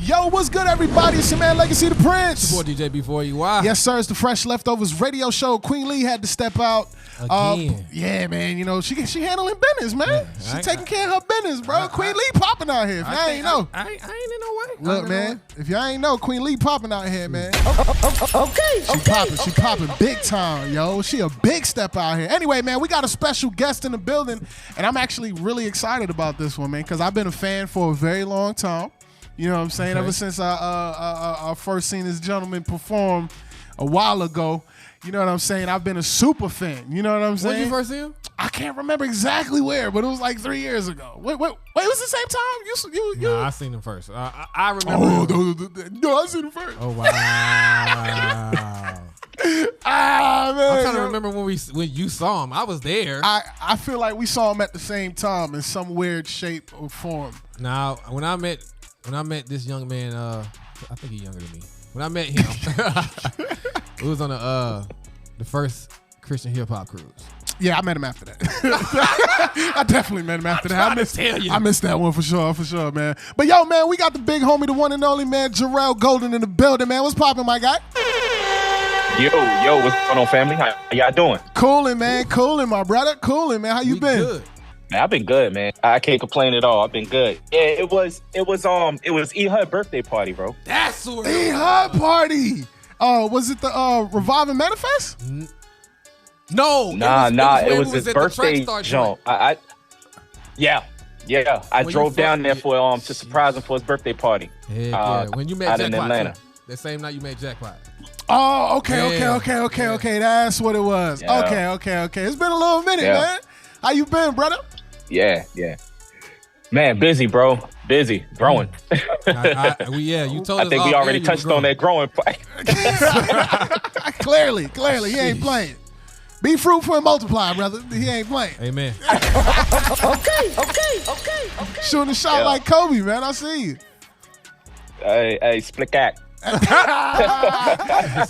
Yo, what's good, everybody? It's your man, Legacy the Prince. It's your boy, DJ B4EY. Yes, sir. It's the Fresh Leftovers radio show. Queen Lee had to step out. Again. Yeah, man. You know, she handling business, man. Yeah, She taking care of her business, bro. Queen Lee popping out here. If y'all ain't know. I ain't in no way. Look, man. If y'all ain't know, Queen Lee popping out here, man. Okay. She popping big time, yo. She a big step out here. Anyway, man, we got a special guest in the building, and I'm actually really excited about this one, man, because I've been a fan for a very long time. You know what I'm saying? Okay. Ever since I first seen this gentleman perform a while ago, you know what I'm saying? I've been a super fan. You know what I'm saying? When did you first see him? I can't remember exactly where, but it was like 3 years ago. Wait, it was the same time? You? No, I seen him first. I remember. No, I seen him first. Oh wow! Man. I'm trying to remember when you saw him. I was there. I feel like we saw him at the same time in some weird shape or form. Now, when I met this young man, I think he's younger than me. When I met him, it was on the first Christian hip hop cruise. Yeah, I met him after that. I definitely met him after that. I missed that one for sure, man. But yo, man, we got the big homie, the one and only man, Jerrell Golden in the building, man. What's poppin', my guy? Yo, what's going on, family? How y'all doing? Coolin', man. Coolin', my brother. Coolin', man. How you been? Good. Man, I've been good, man. I can't complain at all. I've been good. Yeah, it was E HUD birthday party, bro. That's what Hey, hot party. Was it the Revive and Manifest? No. It was his at the birthday Trackstar jump. Yeah. I When drove you down there fuck- for to surprise him for his birthday party. Heck yeah. When you met out in Jackpot, Atlanta. too. That same night you met Jackpot. Oh, okay. Yeah. Okay. That's what it was. Yeah. Okay. It's been a little minute, Yeah. man. How you been, brother? Yeah. Man, busy, bro. Busy, growing. You told us. I think we already touched on that growing part. Clearly, he ain't playing. Be fruitful and multiply, brother. He ain't playing. Amen. Okay. Shooting a shot like Kobe, man. I see you. Hey, split act.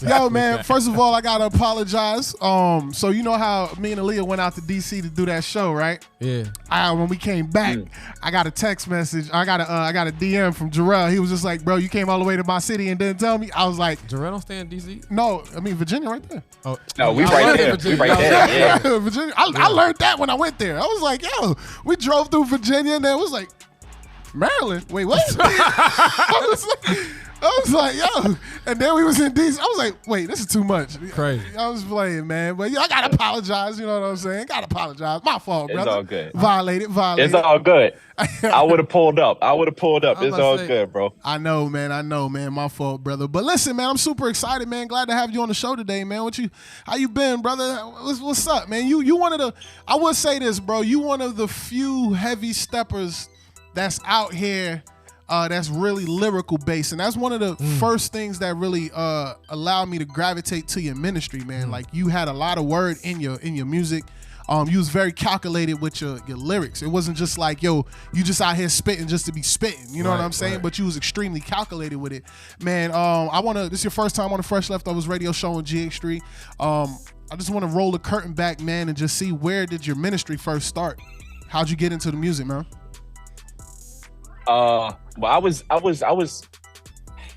Yo, man, first of all, I gotta apologize. So you know how me and Aaliyah went out to DC to do that show, right? Yeah. When we came back, I got a text message. I got a DM from Jerrell. He was just like, "Bro, you came all the way to my city and didn't tell me." I was like, Jerrell don't stay in DC? "No, I mean Virginia, right there." Oh, No, we y'all right was in there. Virginia. We right there. Yeah. Virginia. I learned that when I went there. I was like, "Yo, we drove through Virginia," and then it was like, "Maryland? Wait, what?" I was like, yo, and then we was in DC. I was like, wait, this is too much. Crazy. I was playing, man. But I gotta apologize, you know what I'm saying? Gotta apologize. My fault, brother. It's all good. Violated. It's all good. I would have pulled up. It's all good, bro. I know, man. My fault, brother. But listen, man, I'm super excited, man. Glad to have you on the show today, man. How you been, brother? What's up, man? You one of the, I would say this, bro. You one of the few heavy steppers that's out here that's really lyrical based, and that's one of the first things that really allowed me to gravitate to your ministry, man. Like, you had a lot of word in your music. You was very calculated with your lyrics. It wasn't just like, yo, you just out here spitting just to be spitting. You know what I'm saying? Right. But you was extremely calculated with it, man. This is your first time on the Fresh Leftovers radio show on GH Street. I just want to roll the curtain back, man, and just see, where did your ministry first start? How'd you get into the music, man? Well, I was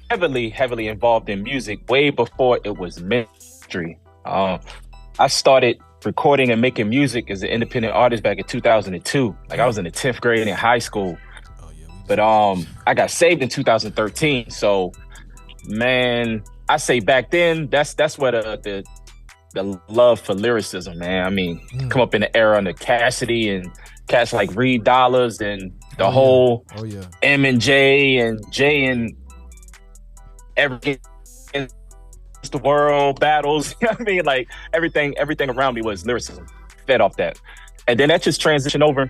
heavily involved in music way before it was ministry. I started recording and making music as an independent artist back in 2002. Like, I was in the 10th grade in high school. But I got saved in 2013. So, man, I say back then, that's where the love for lyricism, man. I mean, come up in the era under Cassidy and cats like Reed Dollars and the whole M and J and everything, the world battles. You know what I mean? Like, everything around me was lyricism, fed off that. And then that just transitioned over.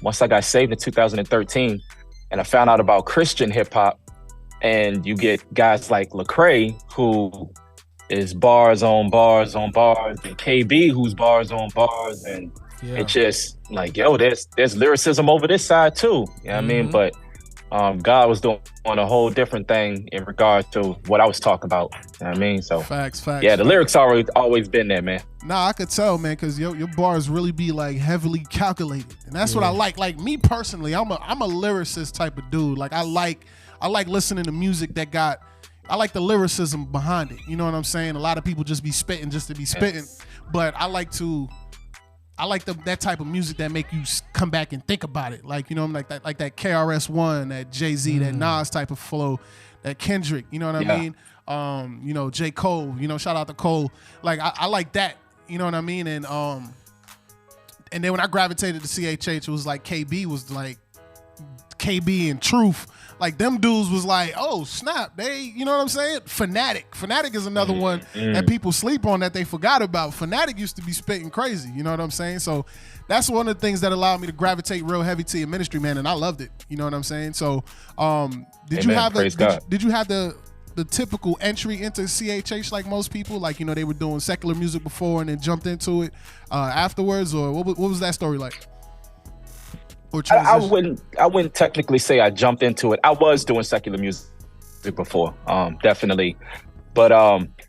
Once I got saved in 2013, and I found out about Christian hip hop, and you get guys like Lecrae, who is bars on bars on bars, and KB, who's bars on bars, and it's just like, yo, there's lyricism over this side too. You know what I mean? But God was doing a whole different thing in regard to what I was talking about. You know what I mean? So facts. Yeah, the lyrics always been there, man. Nah, I could tell, man, because your bars really be like heavily calculated, and that's what I like. Like me personally, I'm a lyricist type of dude. Like I like listening to music that got. I like the lyricism behind it. You know what I'm saying? A lot of people just be spitting just to be spitting, but I like that type of music that make you come back and think about it. Like, you know, like that KRS-One, that Jay-Z, that Nas type of flow, that Kendrick. You know what I mean? You know, J. Cole. You know, shout out to Cole. Like I like that. You know what I mean? And then when I gravitated to CHH, it was like KB was like KB and Truth. Like them dudes was like, oh snap, they, you know what I'm saying? Fanatic is another one that people sleep on that they forgot about. Fanatic used to be spitting crazy, you know what I'm saying? So that's one of the things that allowed me to gravitate real heavy to your ministry, man, and I loved it. You know what I'm saying? So did you have the typical entry into CHH like most people? Like, you know, they were doing secular music before and then jumped into it afterwards, or what was that story like? I wouldn't technically say I jumped into it. I was doing secular music before, definitely, but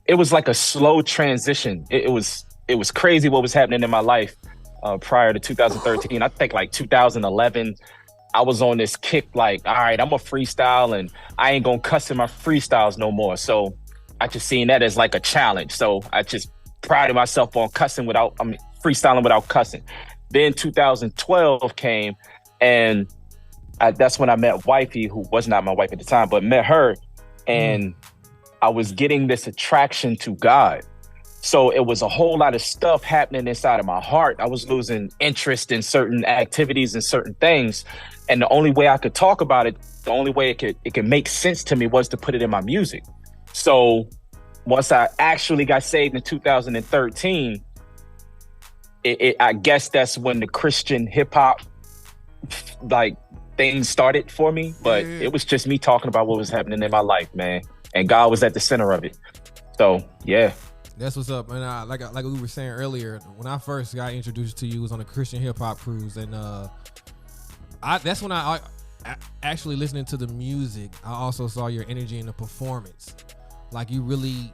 it was like a slow transition. It was crazy what was happening in my life prior to 2013. I think like 2011, I was on this kick like, all right, I'm a freestyle and I ain't gonna cuss in my freestyles no more. So I just seen that as like a challenge. So I just prided myself on freestyling without cussing. Then 2012 came, and that's when I met wifey, who was not my wife at the time, but met her, and I was getting this attraction to God. So it was a whole lot of stuff happening inside of my heart. I was losing interest in certain activities and certain things, and the only way I could talk about it, the only way it could make sense to me was to put it in my music. So once I actually got saved in 2013, I guess that's when the Christian hip hop like things started for me. But it was just me talking about what was happening in my life, man, and God was at the center of it. So yeah, that's what's up. And like we were saying earlier, when I first got introduced to you was on a Christian hip hop cruise, and that's when I actually listening to the music. I also saw your energy in the performance. Like you really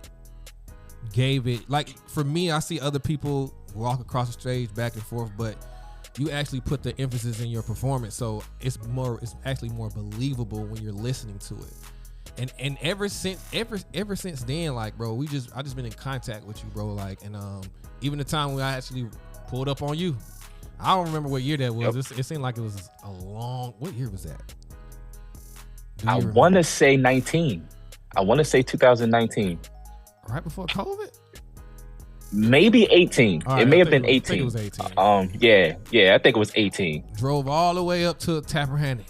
gave it. Like for me, I see other people walk across the stage back and forth, but you actually put the emphasis in your performance, so it's actually more believable when you're listening to it. And ever since then, like, bro, I just been in contact with you, bro. Like, and even the time when I actually pulled up on you, I don't remember what year that was. It seemed like it was a long. What year was that? I want to say 19. I want to say 2019. Right before COVID. Maybe 18. Right, it may have been 18. I think it was 18. Yeah, I think it was 18. Drove all the way up to Tappahannock.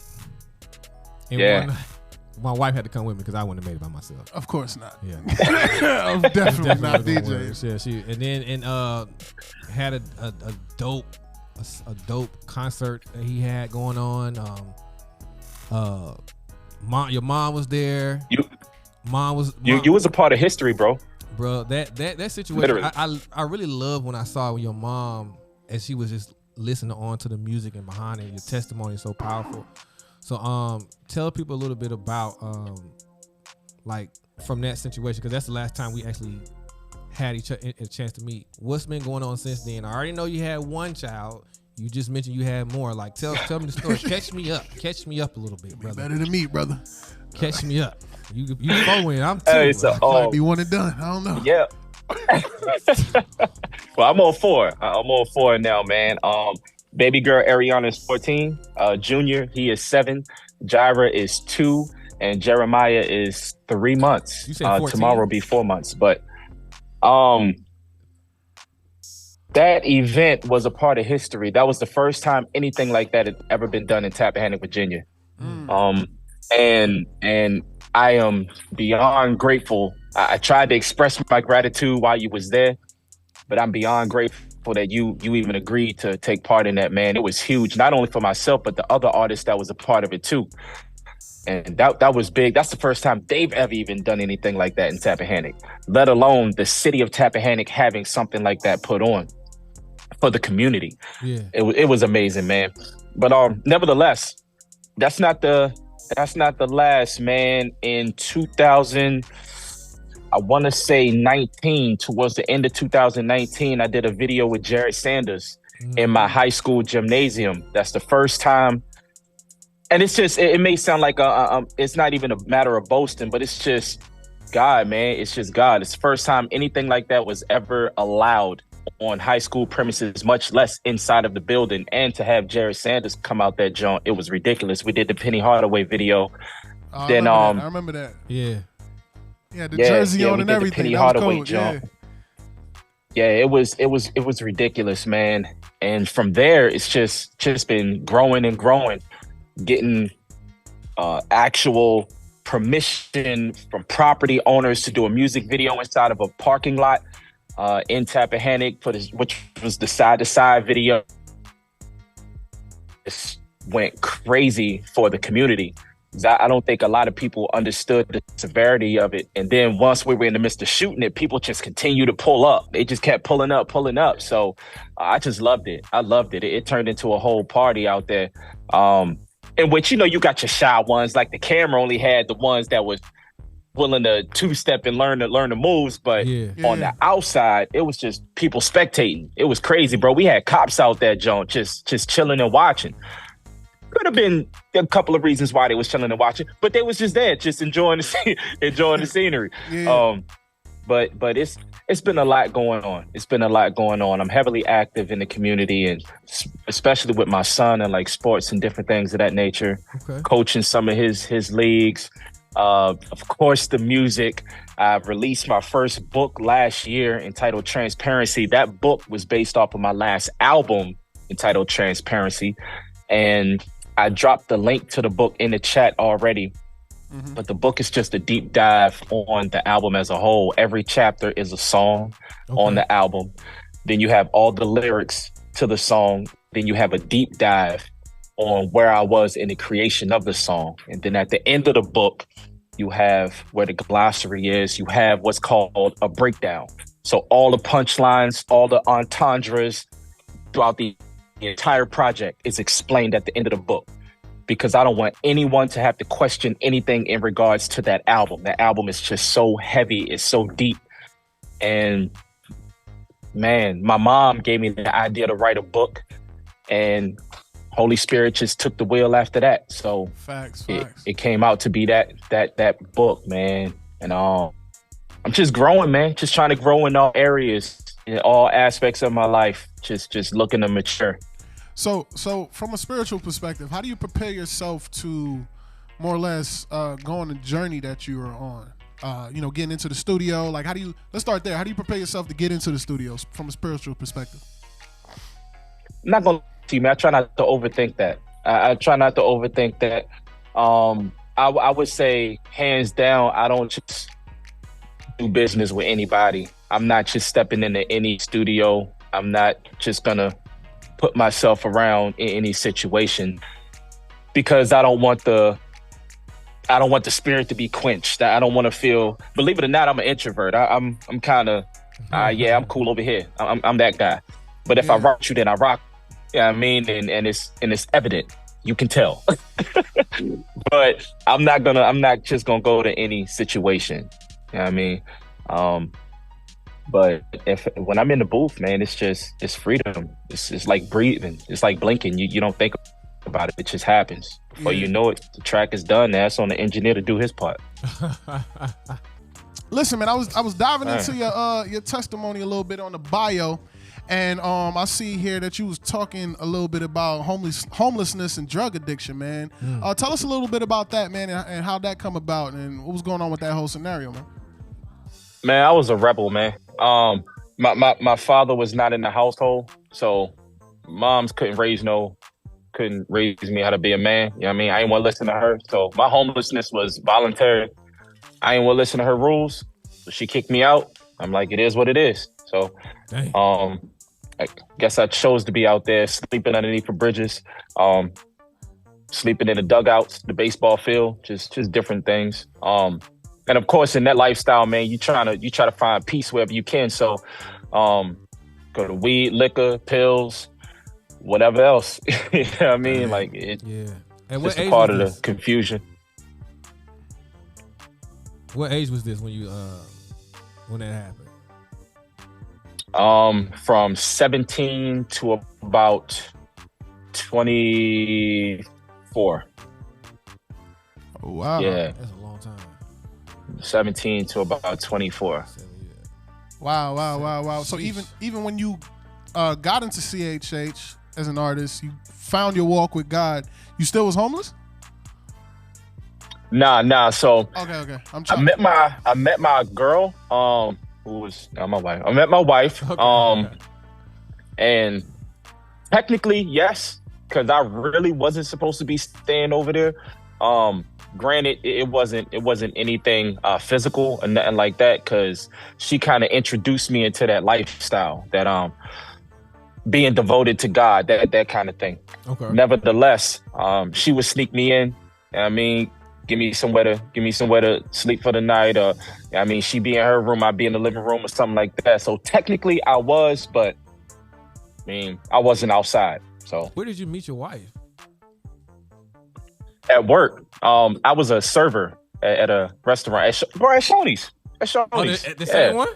And my wife had to come with me because I wouldn't have made it by myself. Of course not. Yeah. definitely not DJ. Yeah, she had a dope concert that he had going on. Your mom was there. You was a part of history, bro. Bro, that situation, I really love when I saw your mom as she was just listening on to the music and behind it. Your testimony is so powerful. So tell people a little bit about like from that situation, because that's the last time we actually had a chance to meet. What's been going on since then? I already know you had one child. You just mentioned you had more. Like tell me the story. Catch me up a little bit, brother. Better than me, brother. Catch me up. You following? I'm too. Hey, so, might be one and done. I don't know. Yeah. Well, I'm on 4. I'm on 4 now, man. Baby girl Ariana is 14. Junior, he is 7. Jaira is 2, and Jeremiah is 3 months. You said 14? Tomorrow will be 4 months. But that event was a part of history. That was the first time anything like that had ever been done in Tappahannock, Virginia. And I am beyond grateful. I tried to express my gratitude while you was there, but I'm beyond grateful that you even agreed to take part in that, man. It was huge, not only for myself, but the other artists that was a part of it too. And that was big. That's the first time they've ever even done anything like that in Tappahannock, let alone the city of Tappahannock having something like that put on for the community. Yeah, it was amazing, man. But nevertheless, that's not the last, man. In 2000, I I want to say 19, towards the end of 2019, I did a video with Jared Sanders in my high school gymnasium. That's the first time. And it's just, it may sound like it's not even a matter of boasting, but it's just God, man. It's just God. It's the first time anything like that was ever allowed on high school premises, much less inside of the building. And to have Jared Sanders come out that joint, it was ridiculous. We did the Penny Hardaway video. I remember that. Yeah. Yeah, the jersey on and everything. Penny that Hardaway was cool. Yeah, it was ridiculous, man. And from there, it's just been growing and growing, getting actual permission from property owners to do a music video inside of a parking lot in Tappahannock, which was the side-to-side video. It went crazy for the community. I don't think a lot of people understood the severity of it. And then once we were in the midst of shooting it, people just continued to pull up. They just kept pulling up. So I just loved it. I loved it. It turned into a whole party out there. In which, you got your shy ones. Like the camera only had the ones that was willing to two-step and learn the moves. But on the outside, it was just people spectating. It was crazy, bro. We had cops out there, Joan, just chilling and watching. Could have been a couple of reasons why they was chilling and watching, but they was just there, just enjoying the scenery. But it's been a lot going on. It's been a lot going on. I'm heavily active in the community, and especially with my son and like sports and different things of that nature. Okay. Coaching some of his leagues. Of course, the music. I've released my first book last year entitled Transparency. That book was based off of my last album entitled Transparency, and I dropped the link to the book in the chat already. Mm-hmm. But the book is just a deep dive on the album as a whole. Every chapter is a song on the album. Then you have all the lyrics to the song. Then you have a deep dive on where I was in the creation of the song. And then at the end of the book, you have where the glossary is. You have what's called a breakdown. So all the punchlines, all the entendres throughout the entire project is explained at the end of the book, because I don't want anyone to have to question anything in regards to that album. That album is just so heavy. It's so deep. And man, my mom gave me the idea to write a book, and Holy Spirit just took the wheel after that. So facts. It came out to be that book, man. And I'm just growing, man. Just trying to grow in all areas, in all aspects of my life. Just looking to mature. So from a spiritual perspective, how do you prepare yourself to more or less go on the journey that you are on? Getting into the studio. Like, let's start there. How do you prepare yourself to get into the studios from a spiritual perspective? I'm not gonna see, man. I try not to overthink that. I try not to overthink that. I would say, hands down, I don't just do business with anybody. I'm not just stepping into any studio. I'm not just gonna put myself around in any situation, because I don't want the spirit to be quenched. I don't want to feel, believe it or not, I'm an introvert. I'm kind of, I'm cool over here. I'm that guy. But if I rock you, then I rock. Yeah, I mean, and it's evident. You can tell. But I'm not just gonna go to any situation. You know what I mean? But when I'm in the booth, man, it's freedom. It's like breathing. It's like blinking. You don't think about it. It just happens. Before you know it, the track is done. Now it's on the engineer to do his part. Listen, man, I was diving into your testimony a little bit on the bio, and I see here that you was talking a little bit about homelessness and drug addiction, man. Tell us a little bit about that, man, and how that come about, and what was going on with that whole scenario, man. Man, I was a rebel, man. My father was not in the household, so moms couldn't raise me how to be a man. You know what I mean? I ain't want to listen to her. So my homelessness was voluntary. I ain't want to listen to her rules. So she kicked me out. I'm like, it is what it is. So I guess I chose to be out there sleeping underneath the bridges, sleeping in the dugouts, the baseball field, just different things. And of course, in that lifestyle, man, you try to find peace wherever you can. So go to weed, liquor, pills, whatever else. You know what I mean? Like, it's just a part of the confusion. What age was this when you when that happened? From 17 to about 24. Oh, wow. Yeah, That's a long time. 17 to about 24. 7 years. Wow. So even when you got into CHH as an artist, you found your walk with God, you still was homeless? Nah. So Okay. I met my girl, who was my wife. I met my wife, Okay. and technically yes, because I really wasn't supposed to be staying over there. Granted, it wasn't anything physical or nothing like that, because she kind of introduced me into that lifestyle, that being devoted to God, that kind of thing. Okay. Nevertheless, she would sneak me in. I mean, give me somewhere to sleep for the night, or I mean, she be in her room, I'd be in the living room or something like that. So technically I was, but I mean, I wasn't outside. So Where did you meet your wife? at work, I was a server at a restaurant at Shoney's. At Shoney's. The same one?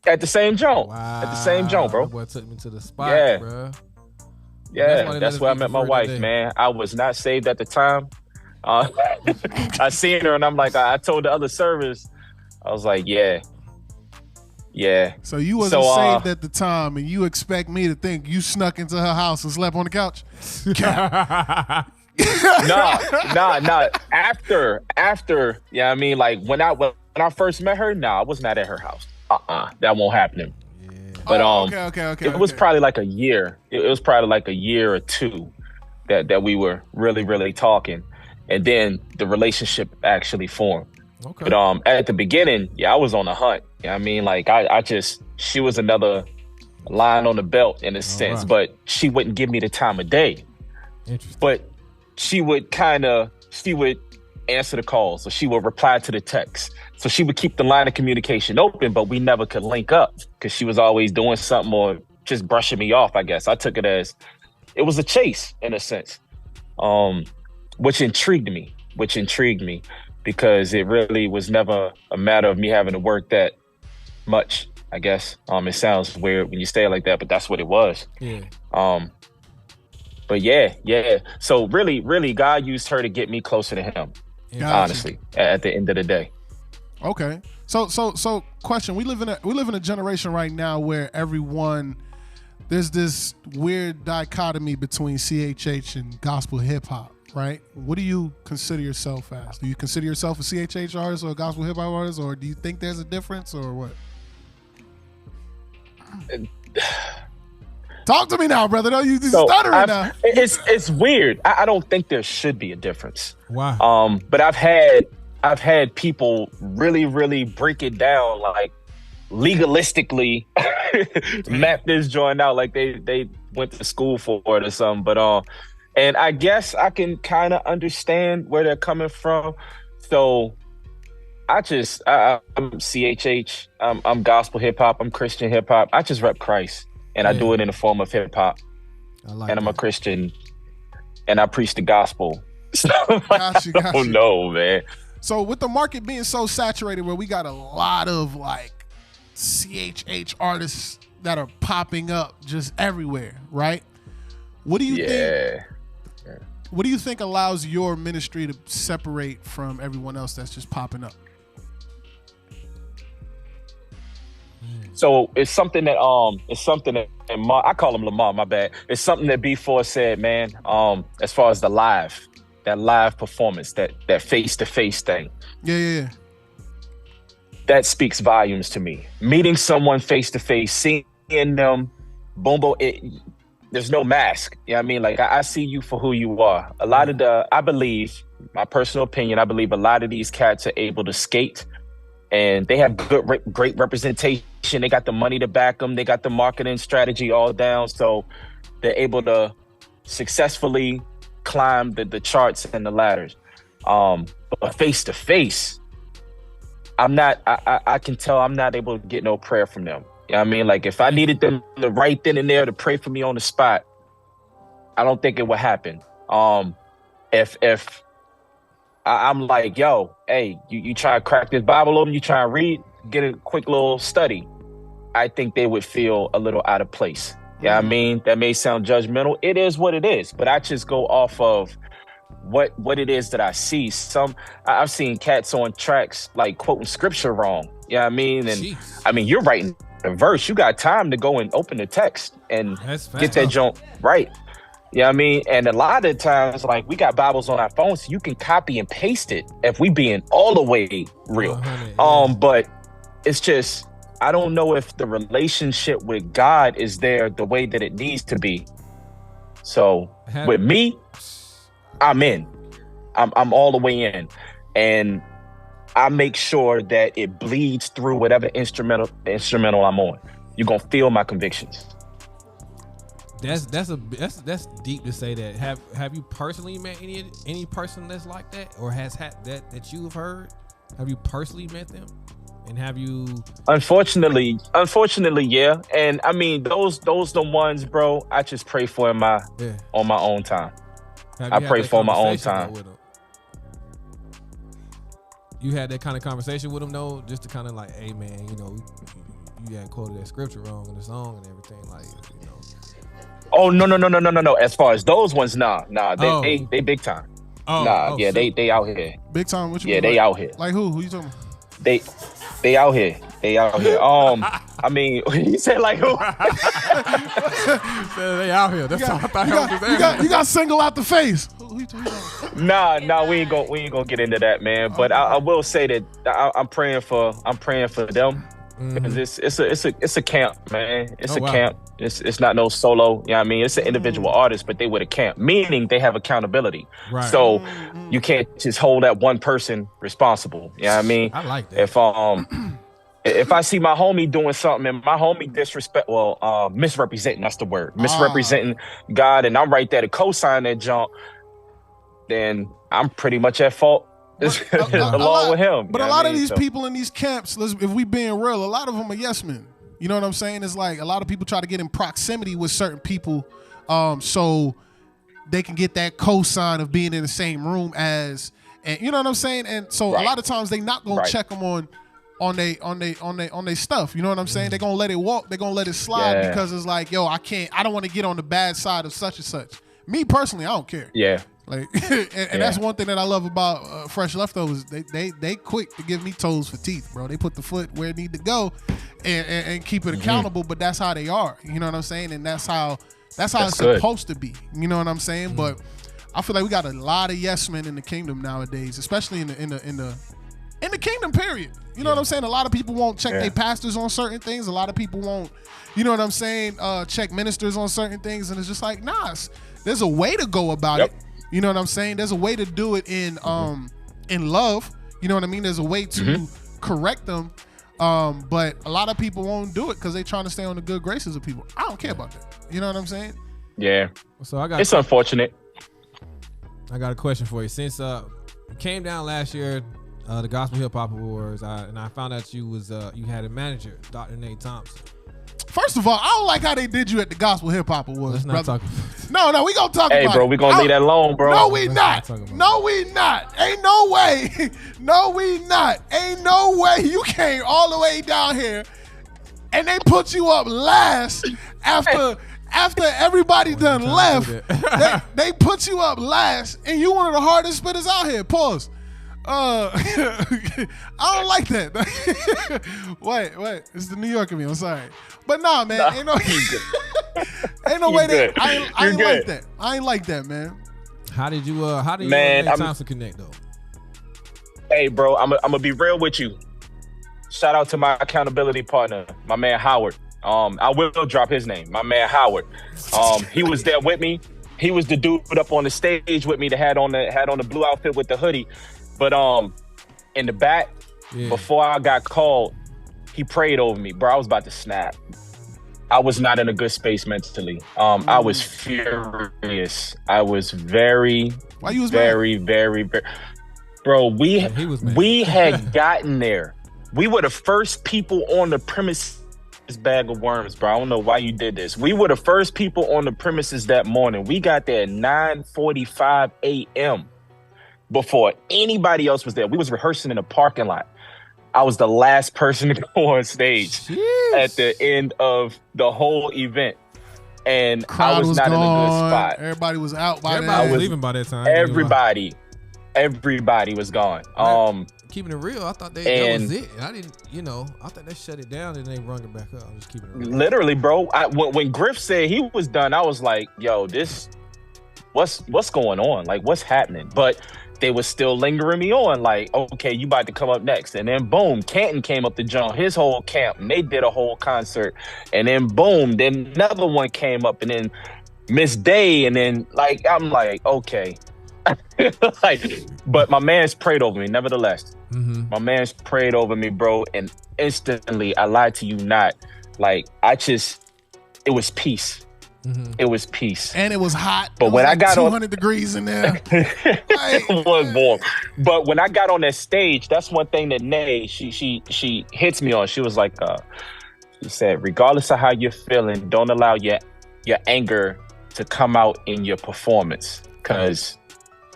At the same joint. Wow. At the same joint, bro. That boy took me to the spot, Yeah. bro. Yeah, that's where I met my wife, today. man. I was not saved at the time. I seen her and I'm like, I told the other servers, I was like, yeah. So you wasn't saved at the time, and you expect me to think you snuck into her house and slept on the couch? Nah. After, yeah, I mean, like when I first met her, I was not at her house. That won't happen. Yeah. But okay. It was probably like a year. It was probably like a year or two that we were really, really talking, and then the relationship actually formed. Okay. But at the beginning, I was on the hunt. You know what I mean? Like she was another line on the belt in a sense, right. but she wouldn't give me the time of day. Interesting. But she would answer the calls, or she would reply to the text. So she would keep the line of communication open, but we never could link up because she was always doing something or just brushing me off, I guess. I took it as it was a chase in a sense, which intrigued me because it really was never a matter of me having to work that much, I guess. It sounds weird when you say it like that, but that's what it was. Yeah. But yeah. So really, God used her to get me closer to Him. Honestly, at the end of the day. Okay. So question, we live in a generation right now where there's this weird dichotomy between CHH and gospel hip hop, right? What do you consider yourself as? Do you consider yourself a CHH artist or a gospel hip hop artist, or do you think there's a difference, or what? Talk to me now, brother. No, you stuttering now. It's weird. I don't think there should be a difference. Wow. But I've had people really, really break it down, like legalistically map this joint out like they went to school for it or something. But and I guess I can kind of understand where they're coming from. So I'm CHH. I'm gospel hip hop. I'm Christian hip hop. I just rep Christ. And I do it in the form of hip hop. And I'm a Christian, and I preach the gospel. So Got you. I don't know, man. So with the market being so saturated, where we got a lot of like CHH artists that are popping up just everywhere, right? What do you think? What do you think allows your ministry to separate from everyone else that's just popping up? So it's something that I call him Lamar, my bad. It's something that B4 said, man. As far as that live performance, that face-to-face thing. Yeah. That speaks volumes to me. Meeting someone face-to-face, seeing them, boom, there's no mask. You know what I mean? Like I see you for who you are. I believe, my personal opinion, I believe a lot of these cats are able to skate, and they have great representation. They got the money to back them. They got the marketing strategy all down. So they're able to successfully climb the charts and the ladders. But face to face, I can tell I'm not able to get no prayer from them. You know what I mean? Like if I needed them to right then and there to pray for me on the spot, I don't think it would happen. If I'm like, yo, hey, you try to crack this Bible open, you try to read, get a quick little study, I think they would feel a little out of place. Yeah, I mean, that may sound judgmental. It is what it is, but I just go off of what it is that I see. I've seen cats on tracks like quoting scripture wrong. Yeah, I mean, and Jeez. I mean, you're writing a verse. You got time to go and open the text and get that jump right. Yeah, I mean, and a lot of times, like, we got Bibles on our phones, so you can copy and paste it if we being all the way real. But it's just, I don't know if the relationship with God is there the way that it needs to be. So with me, I'm in. I'm all the way in, and I make sure that it bleeds through whatever instrumental I'm on. You're gonna feel my convictions. That's deep to say that. Have you personally met any person that's like that, or has had that you've heard? Have you personally met them? And have you? Unfortunately, yeah. And I mean, those the ones, bro. I just pray for on my own time. I pray for my own time. You had that kind of conversation with them, though, just to kind of like, hey, man, you know, you had quoted that scripture wrong in the song and everything, like, you know. Oh no. As far as those ones, nah. They big time. They out here. Big time. What you mean? They out here. Like who? Who you talking about? They out here. I mean, you said like who? They out here. That's all I thought. You got single out the face. Who you talking about? Nah, we ain't gonna get into that, man. But I will say that I'm praying for them. Because it's a camp, man. It's a camp. It's not no solo. You know what I mean? It's an individual artist, but they with a camp, meaning they have accountability. Right. So you can't just hold that one person responsible. You know what I mean? I like that. If I see my homie doing something and my homie misrepresenting, that's the word, misrepresenting God, and I'm right there to co-sign that junk, then I'm pretty much at fault. Along with him. But a lot of these people in these camps, if we being real, a lot of them are yes men. You know what I'm saying? It's like a lot of people try to get in proximity with certain people so they can get that cosign of being in the same room as, and you know what I'm saying? And so a lot of times they not going to check them on they stuff. You know what I'm saying? They're going to let it walk. They're going to let it slide because it's like, yo, I don't want to get on the bad side of such and such. Me personally, I don't care. Yeah. Like, and that's one thing that I love about Fresh Leftovers. They quick to give me toes for teeth, bro. They put the foot where it need to go, and keep it accountable. But that's how they are. You know what I'm saying? And that's how it's good. supposed to be. You know what I'm saying? But I feel like we got a lot of yes men in the kingdom nowadays, especially in the kingdom. Period. You know what I'm saying? A lot of people won't check their pastors on certain things. A lot of people won't. You know what I'm saying? Check ministers on certain things, and it's just like, nah. There's a way to go about it. You know what I'm saying? There's a way to do it in love. You know what I mean? There's a way to correct them. But a lot of people won't do it because they're trying to stay on the good graces of people. I don't care about that. You know what I'm saying? Yeah. So it's unfortunate. I got a question for you. Since it came down last year, the Gospel Hip Hop Awards, and I found out you had a manager, Dr. Nate Thompson. First of all, I don't like how they did you at the Gospel Hip Hop Awards, brother. No, we gonna talk about it. Hey, bro, we gonna leave that alone, bro. No, we not. No, we not. Ain't no way. No, we not. Ain't no way you came all the way down here and they put you up last after everybody done left. They put you up last and you one of the hardest spitters out here. Pause. I don't like that. Wait. It's the New York of me. I'm sorry. But nah, man. Ain't no way that I ain't like that. I ain't like that, man. How did you and Nate Thompson connect though? Hey, bro, I'm gonna be real with you. Shout out to my accountability partner, my man Howard. I will drop his name, my man Howard. He was there with me. He was the dude up on the stage with me that had on the blue outfit with the hoodie. But in the back, before I got called, he prayed over me, bro. I was about to snap. I was not in a good space mentally. I was furious. I was very, very, bro. We had gotten there. We were the first people on the premises. Bag of worms, bro. I don't know why you did this. We were the first people on the premises that morning. We got there at 9:45 a.m. before anybody else was there. We was rehearsing in a parking lot. I was the last person to go on stage Jeez. at the end of the whole event. And Crowd I was not gone. in a good spot. Everybody was out by Everybody then. was leaving by that time. Everybody was gone. Keeping it real, I thought that was it. And I didn't, I thought they shut it down and they rung it back up. I'm just keeping it real. Literally, bro. When Griff said he was done, I was like, yo, what's going on? Like, what's happening? But they was still lingering me on, like, okay, you about to come up next. And then boom, Canton came up to join his whole camp and they did a whole concert. And then boom, then another one came up, and then Miss Day, and then like I'm like, okay. But my man's prayed over me, nevertheless. Mm-hmm. My man's prayed over me, bro, and instantly, I lied to you not. Like, it was peace. Mm-hmm. It was peace. And it was hot. But when I got 200 degrees in there. It was warm. But when I got on that stage, that's one thing that Nay, she hits me on. She was like, she said, regardless of how you're feeling, don't allow your anger to come out in your performance, because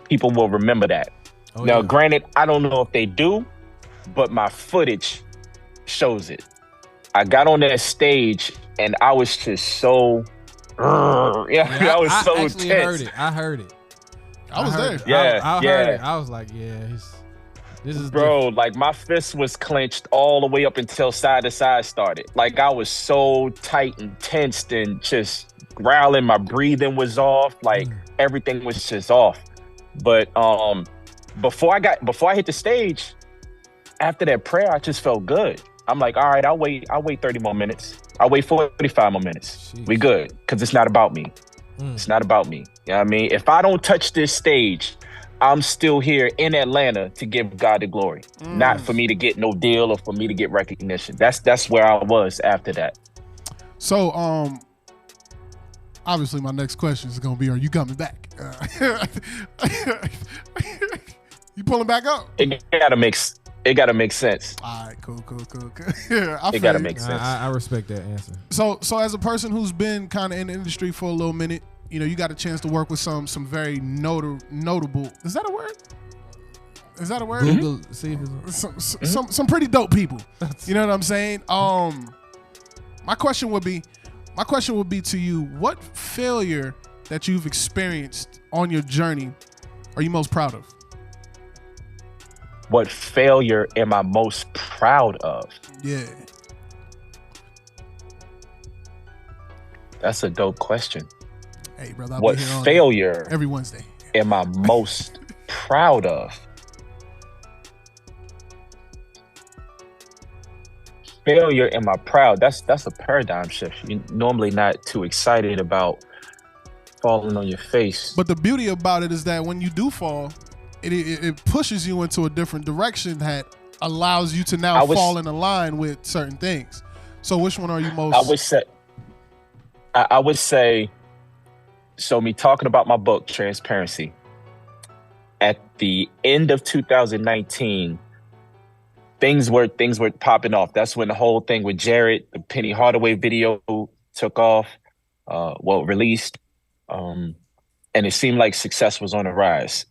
people will remember that. Oh, now, yeah. granted, I don't know if they do, but my footage shows it. I got on that stage and I was just so, I was so actually tense. I heard it. I was there. Yeah, I yeah. heard it. I was like, this is Bro, different. like my fist was clenched all the way up until side to side started. Like I was so tight and tensed and just growling. My breathing was off. Like everything was just off. But before I hit the stage, after that prayer, I just felt good. I'm like, all right, I'll wait 30 more minutes. I'll wait 45 more minutes. Jeez. We good, because it's not about me. It's not about me. You know what I mean? If I don't touch this stage, I'm still here in Atlanta to give God the glory, not for me to get no deal or for me to get recognition. That's where I was after that. So, obviously, my next question is going to be, are you coming back? You pulling back up? It gotta make sense. All right, cool. It gotta make sense. I respect that answer. So as a person who's been kind of in the industry for a little minute, you got a chance to work with some very notable. Is that a word? Is that a word? Google, see if it's Some pretty dope people. You know what I'm saying? My question would be to you: what failure that you've experienced on your journey are you most proud of? What failure am I most proud of? Yeah. That's a dope question. Hey, brother. I'll What be here all failure every Wednesday am I most proud of? Failure am I proud? That's a paradigm shift. You're normally not too excited about falling on your face. But the beauty about it is that when you do fall, it pushes you into a different direction that allows you to now fall in line with certain things. So which one are you most? I would say, so me talking about my book, Transparency, at the end of 2019, things were popping off. That's when the whole thing with Jared, the Penny Hardaway video took off, released. And it seemed like success was on the rise.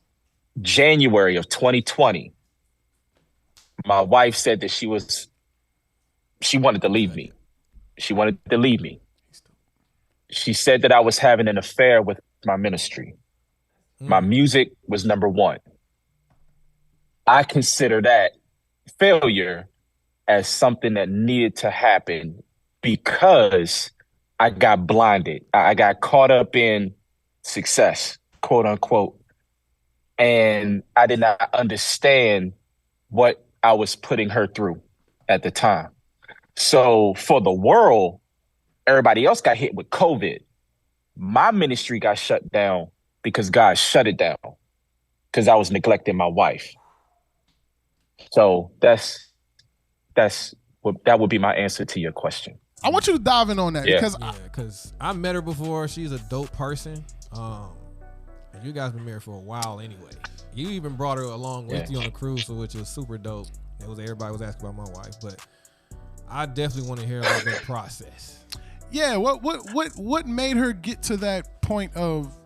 January of 2020, my wife said that she wanted to leave me. She wanted to leave me. She said that I was having an affair with my ministry. My music was number one. I consider that failure as something that needed to happen because I got blinded. I got caught up in success, quote unquote. And I did not understand what I was putting her through at the time. So for the world, everybody else got hit with COVID. My ministry got shut down because God shut it down because I was neglecting my wife. So that would be my answer to your question. I want you to dive in on that because I met her before. She's a dope person. And you guys been married for a while anyway. You even brought her along with you on the cruise, which was super dope. Everybody was asking about my wife, but I definitely want to hear about that process. Yeah, what made her get to that point of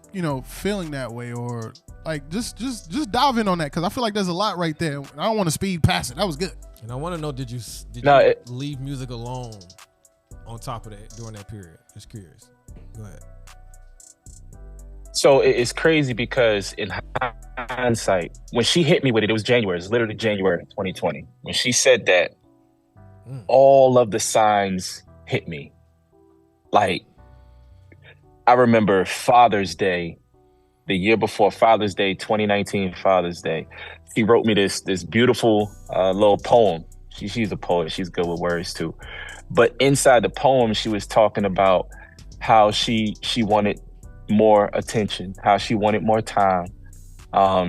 feeling that way, or like just dive in on that, because I feel like there's a lot right there. I don't want to speed past it. That was good. And I want to know, did you leave music alone on top of that during that period? Just curious. Go ahead. So it's crazy because in hindsight, when she hit me with it, it was January. It was literally January 2020. When she said that, all of the signs hit me. Like, I remember Father's Day, the year before Father's Day, 2019 Father's Day. She wrote me this beautiful little poem. She's a poet. She's good with words too. But inside the poem, she was talking about how she wanted more attention, how she wanted more time.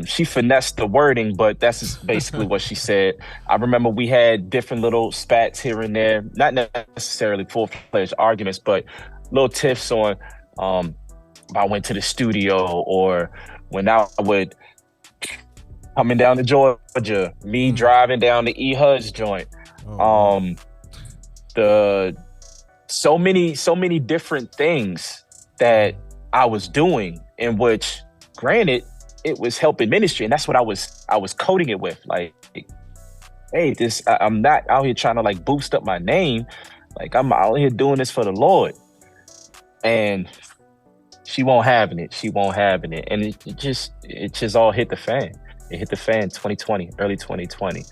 She finessed the wording, but that's basically what she said. I remember we had different little spats here and there, not necessarily full-fledged arguments, but little tiffs on if I went to the studio or when I would coming down to Georgia, me driving down the E. Hud's joint. So many different things that I was doing, in which, granted, it was helping ministry, and that's what I was coding it with. Like, hey, I'm not out here trying to like boost up my name. Like, I'm out here doing this for the Lord. And she won't having it. And it just all hit the fan. It hit the fan 2020, early 2020.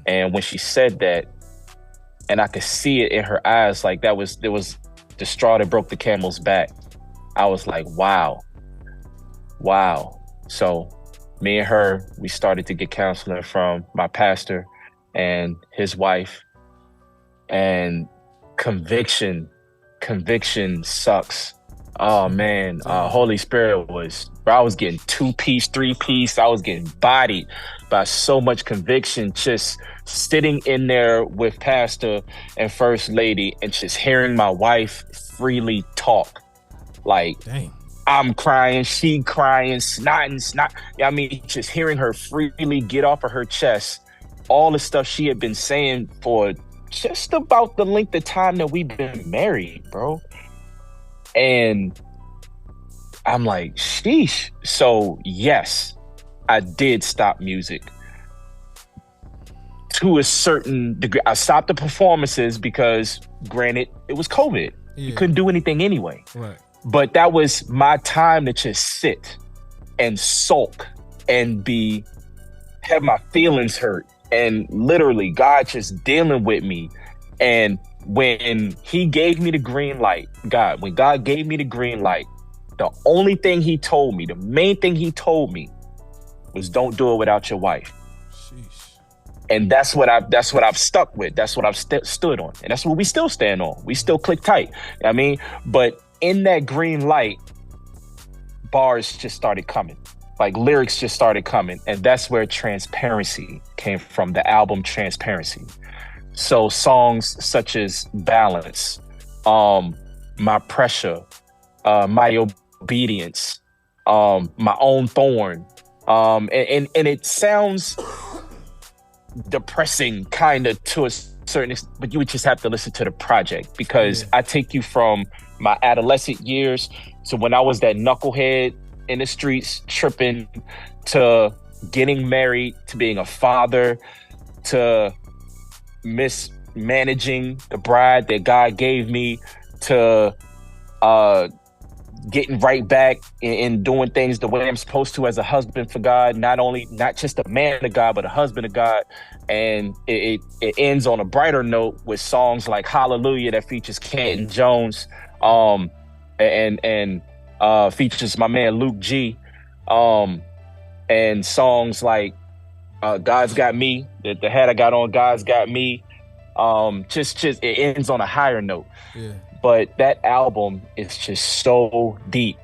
And when she said that, and I could see it in her eyes, like there was the straw that broke the camel's back. I was like, wow. So me and her, we started to get counseling from my pastor and his wife. And conviction sucks. Oh man, Holy Spirit I was getting 2-piece, 3-piece. I was getting bodied by so much conviction, just sitting in there with Pastor and First Lady and just hearing my wife freely talk. Like, dang. I'm crying, she crying, snot. I mean, just hearing her freely get off of her chest all the stuff she had been saying for just about the length of time that we've been married, bro. And I'm like, sheesh. So yes, I did stop music to a certain degree. I stopped the performances because, granted, it was COVID. Yeah. You couldn't do anything anyway. Right. But that was my time to just sit and sulk and have my feelings hurt. And literally, God just dealing with me. And when he gave me the green light, when God gave me the green light, the only thing he told me, the main thing he told me was, don't do it without your wife. Sheesh. And that's what I've stuck with. That's what I've stood on. And that's what we still stand on. We still click tight. I mean, but in that green light, bars just started coming. Like, lyrics just started coming. And that's where Transparency came from, the album Transparency. So songs such as Balance, My Pressure, My Obedience, My Own Thorn. And it sounds depressing kind of to a certain extent, but you would just have to listen to the project, because I take you from my adolescent years to when I was that knucklehead in the streets tripping, to getting married, to being a father, to mismanaging the bride that God gave me, to getting right back and doing things the way I'm supposed to as a husband for God, not just a man of God, but a husband of God. And it ends on a brighter note with songs like Hallelujah that features Canton Jones, and features my man Luke G, and songs like God's Got Me, the hat I got on, God's Got Me. Just it ends on a higher note. Yeah. But that album is just so deep,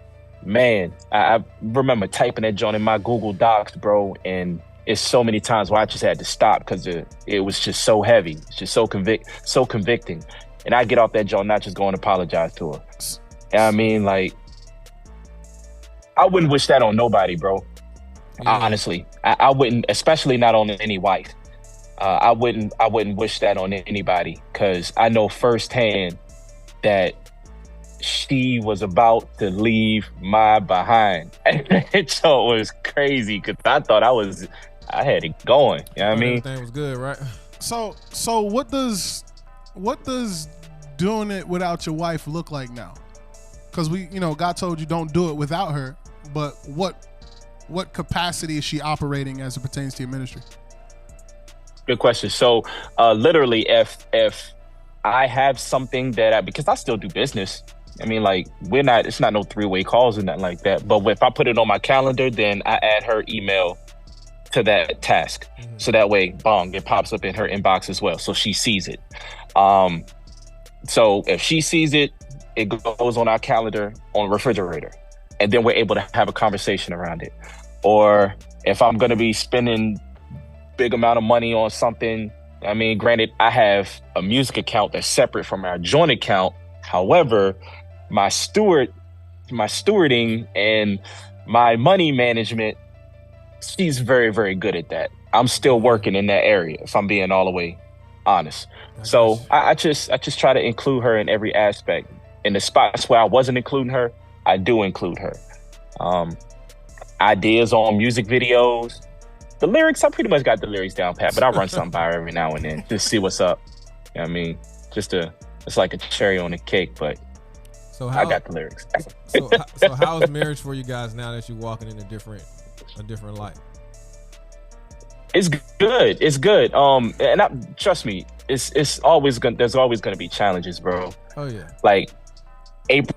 man. I remember typing that joint in my Google Docs, bro, and it's so many times where I just had to stop because it was just so heavy. It's just so convicting. And I get off that joint, not just go and apologize to her. You know what I mean? Like, I wouldn't wish that on nobody, bro. Yeah. Honestly, I wouldn't, especially not on any wife. I wouldn't wish that on anybody, because I know firsthand that she was about to leave my behind. And so it was crazy, because I thought I had it going. You know what I mean? Everything was good, right? So what does doing it without your wife look like now? Because God told you don't do it without her. But what capacity is she operating as it pertains to your ministry? Good question. So literally, if I have something that because I still do business. I mean, like it's not no 3-way calls or nothing like that. But if I put it on my calendar, then I add her email to that task. Mm-hmm. So that way, bong, it pops up in her inbox as well. So she sees it. So if she sees it, it goes on our calendar on the refrigerator. And then we're able to have a conversation around it. Or if I'm going to be spending big amount of money on something, I mean, granted, I have a music account that's separate from our joint account. However, my stewarding and my money management, she's very, very good at that. I'm still working in that area, if I'm being all the way honest. So I just try to include her in every aspect. In the spots where I wasn't including her, I do include her. Ideas on music videos. The lyrics, I pretty much got the lyrics down pat, but I run something by her every now and then just see what's up. You know what I mean? It's like a cherry on the cake, but I got the lyrics. So how is marriage for you guys now that you're walking in a different light? It's good. It's good. And trust me, it's always there's always gonna be challenges, bro. Oh yeah. Like April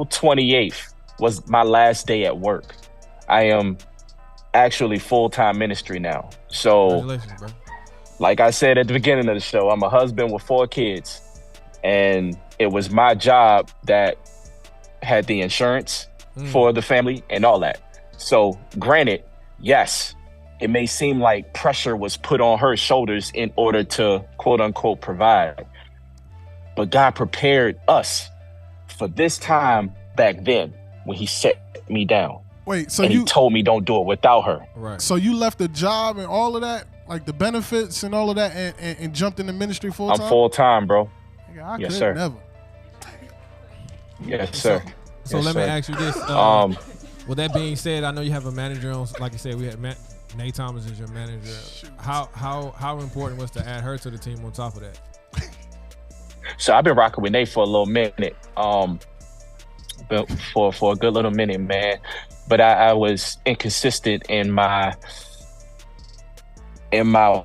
28th was my last day at work. I am actually full-time ministry now. So congratulations, bro. Like I said at the beginning of the show, I'm a husband with 4 kids, and it was my job that had the insurance for the family and all that. So granted, yes, it may seem like pressure was put on her shoulders in order to quote unquote provide, but God prepared us for this time back then when he set me down. Wait, so he told me don't do it without her. Right. So you left the job and all of that, like the benefits and all of that, and jumped into ministry full time? I'm full time, bro. Yes, sir. Never. Yes, sir. So let me ask you this. With that being said, I know you have a manager on. Like you said, we had Nate Thomas is your manager. How important was to add her to the team on top of that? So I've been rocking with Nate for a little minute. But for a good little minute, man. But I was inconsistent in my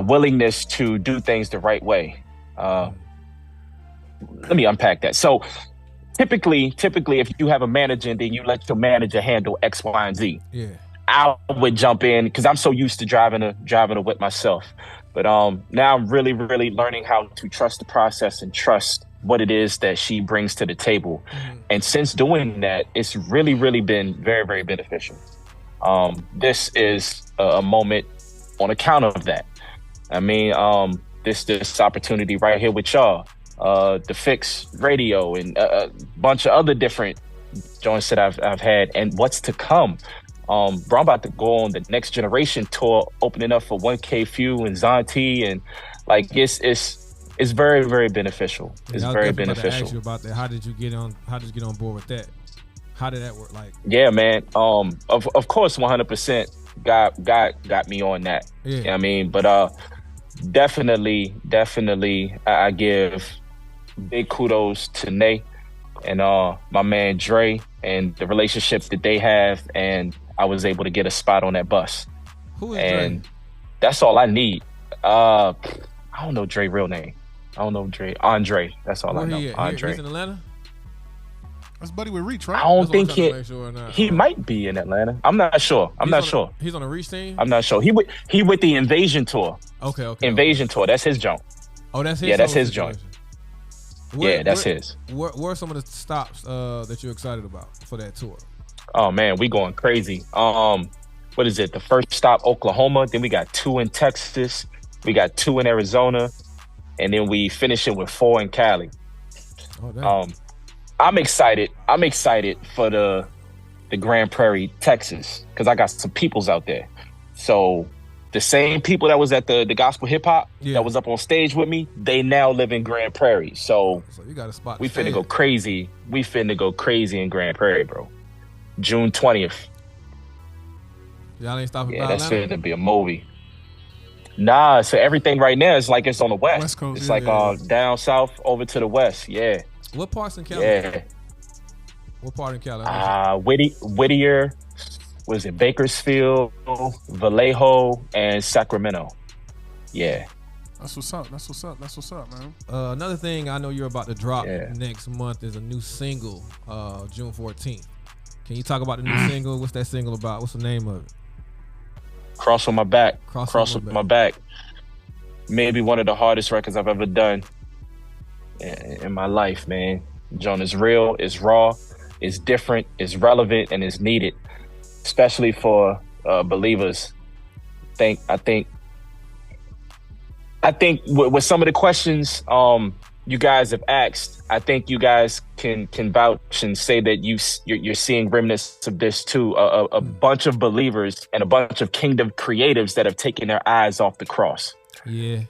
willingness to do things the right way. Let me unpack that. So typically, if you have a manager and then you let your manager handle X, Y, and Z, I would jump in because I'm so used to driving a whip myself. But now I'm really, really learning how to trust the process and trust what it is that she brings to the table. And since doing that, it's really, really been very, very beneficial. This is a moment on account of that. I mean, this opportunity right here with y'all, the Fix Radio and a bunch of other different joints that I've had, and what's to come. Bro, I'm about to go on the Next Generation tour, opening up for 1K Few and Zonti, and like it's very, very beneficial. It's very beneficial. To ask you about that. How did you get on board with that? How did that work? Like, yeah, man. Of course, 100%. God got me on that. Yeah. You know what I mean, but definitely, I give big kudos to Nate and my man Dre and the relationship that they have, and I was able to get a spot on that bus. Who is and Dre? That's all I need. I don't know Dre's real name. I don't know Dre. Andre. That's all I know. Andre. He's in Atlanta? That's Buddy with Reach, right? I don't think he might be in Atlanta. I'm not sure. He's on a Reach team? I'm not sure. He with the Invasion tour. Okay. Invasion tour. That's his joint. Oh, that's his. Yeah, that's his joint. That's his. Where are some of the stops that you're excited about for that tour? Oh man, we going crazy. What is it? The first stop, Oklahoma. Then we got 2 in Texas. We got 2 in Arizona, and then we finish it with 4 in Cali. Oh, damn. I'm excited. I'm excited for the Grand Prairie, Texas, because I got some peoples out there. So the same people that was at the gospel hip hop that was up on stage with me, they now live in Grand Prairie. So you got a spot. We finna go crazy. We finna go crazy in Grand Prairie, bro. June 20th. Y'all ain't stopping by Atlanta? Yeah, that's finna be a movie. Nah, so everything right now is like it's on the west. West Coast, It's yeah, like yeah. down south over to the west. Yeah, What parts in Cali? yeah. What part in Cali? Whittier, was it Bakersfield, Vallejo, and Sacramento? Yeah. That's what's up. That's what's up. That's what's up, man. Another thing I know you're about to drop Yeah. next month is a new single, June 14th. Can you talk about the new single? What's that single about? What's the name of it? Cross on My Back. Cross on My back. Maybe one of the hardest records I've ever done in my life, man. John is real, it's raw, it's different, it's relevant, and it's needed, especially for believers. I think with some of the questions you guys have asked, I think you guys can vouch and say that you're seeing remnants of this too. A bunch of believers and a bunch of kingdom creatives that have taken their eyes off the cross. Yeah.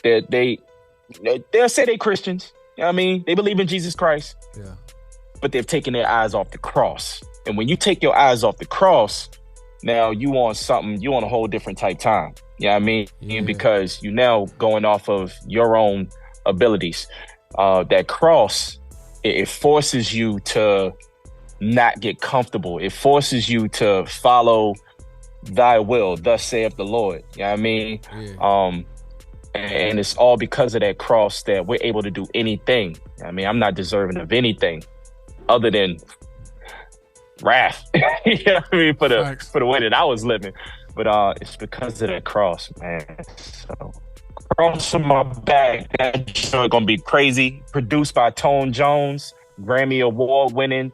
They'll say they're Christians. You know what I mean? They believe in Jesus Christ. Yeah. But they've taken their eyes off the cross. And when you take your eyes off the cross, now you on a whole different type time. You know what I mean? Yeah. Because you now going off of your own abilities. That cross, it forces you to not get comfortable. It forces you to follow thy will, thus saith the Lord. You know what I mean? Yeah. And it's all because of that cross that we're able to do anything. I mean, I'm not deserving of anything other than wrath. You know what I mean? For the way that I was living. But it's because of that cross, man. So Cross on My Back, that joint gonna be crazy. Produced by Tone Jones, Grammy Award winning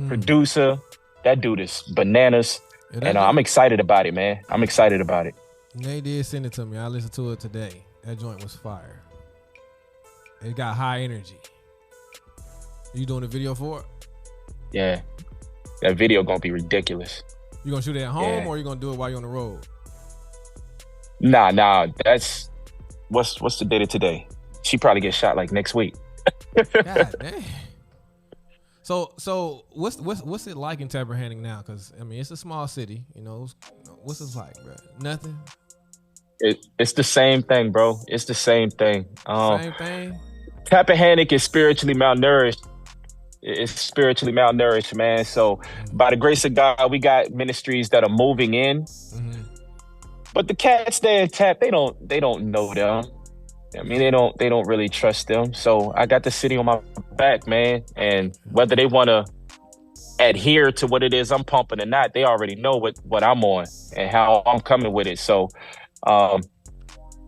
producer. That dude is bananas. Yeah, And I'm excited about it, man. I'm excited about it. They did send it to me. I listened to it today. That joint was fire. It got high energy. You doing a video for it? Yeah. That video gonna be ridiculous. You gonna shoot it at home Yeah. or you gonna do it while you're on the road? Nah. That's what's the date of today? She probably get shot like next week. God damn. So what's it like in Tappahannock now? Because I mean, it's a small city. You know, what's it like, bro? Nothing. It's the same thing, bro. It's the same thing. Same thing. Tappahannock is spiritually malnourished. It's spiritually malnourished, man. So by the grace of God, we got ministries that are moving in. Mm-hmm. But the cats there in Tap, they don't know them. I mean, they don't really trust them. So I got the city on my back, man. And whether they want to adhere to what it is I'm pumping or not, they already know what I'm on and how I'm coming with it. So by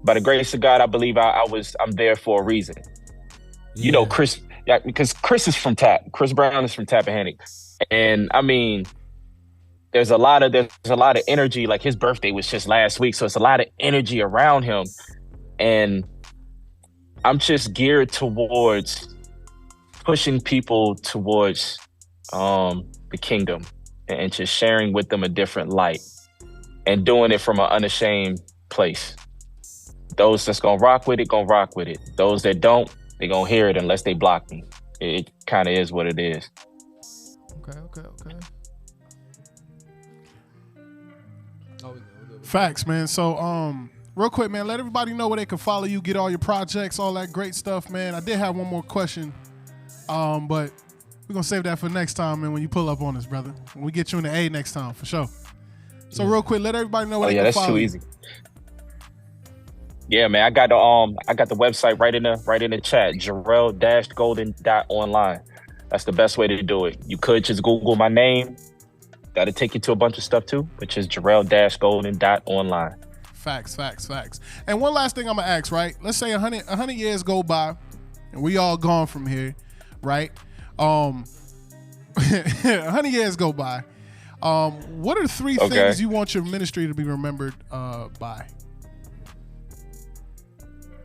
the grace of God, I believe I'm there for a reason. Yeah. You know, Chris, because Chris is from Chris Brown is from Tappahannock. And I mean, there's a lot of energy. Like his birthday was just last week. So it's a lot of energy around him. And I'm just geared towards pushing people towards the kingdom and just sharing with them a different light and doing it from an unashamed place. Those that's gonna rock with it. Those that don't, they gonna hear it unless they block me. It kind of is what it is. Okay. Facts, man. So, real quick, man, let everybody know where they can follow you, get all your projects, all that great stuff, man. I did have one more question, but we're gonna save that for next time, man. When you pull up on us, brother, when we get you in the A next time, for sure. So, real quick, let everybody know where they can that's follow too you. easy. Yeah, man, I got the website right in the chat, Jerrell-Golden.online. That's the best way to do it. You could just Google my name. That'll take you to a bunch of stuff too, which is Jerrell-Golden.online. Facts. And one last thing I'm gonna ask, right? Let's say 100 years go by, and we all gone from here, right? 100 years go by. What are three things you want your ministry to be remembered by?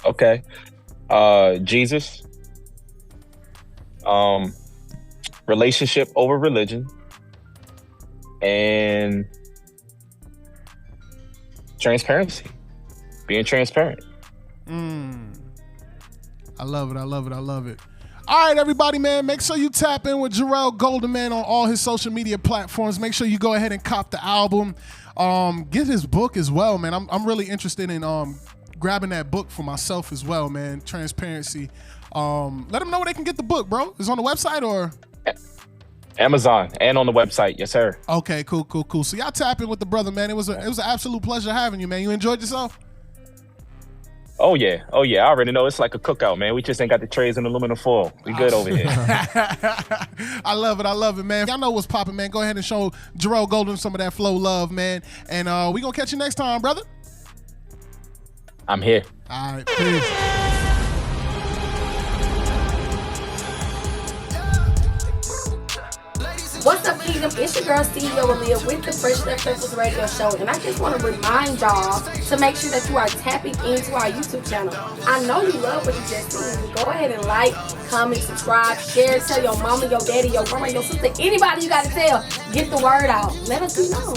Okay. Jesus. Relationship over religion. And transparency. Being transparent. I love it. All right, everybody, man, make sure you tap in with Jerrell Golden, man, on all his social media platforms. Make sure you go ahead and cop the album. Get his book as well, man. I'm really interested in grabbing that book for myself as well, man. Transparency. Let them know where they can get the book, bro. Is it on the website or? Amazon and on the website. Yes, sir. Okay, cool. So y'all tap in with the brother, man. It was an absolute pleasure having you, man. You enjoyed yourself? Oh yeah. I already know it's like a cookout, man. We just ain't got the trays and aluminum foil. We good over here. I love it, man. Y'all know what's popping, man. Go ahead and show Jerrell Golden some of that flow love, man. And we gonna catch you next time, brother. I'm here. All right, peace. What's up, Kingdom? It's your girl, CEO AALIYAH with the Fresh Leftovers Radio Show. And I just want to remind y'all to make sure that you are tapping into our YouTube channel. I know you love what you just seen. Go ahead and like, comment, subscribe, share, tell your mama, your daddy, your grandma, your sister, anybody you got to tell. Get the word out. Let us be known.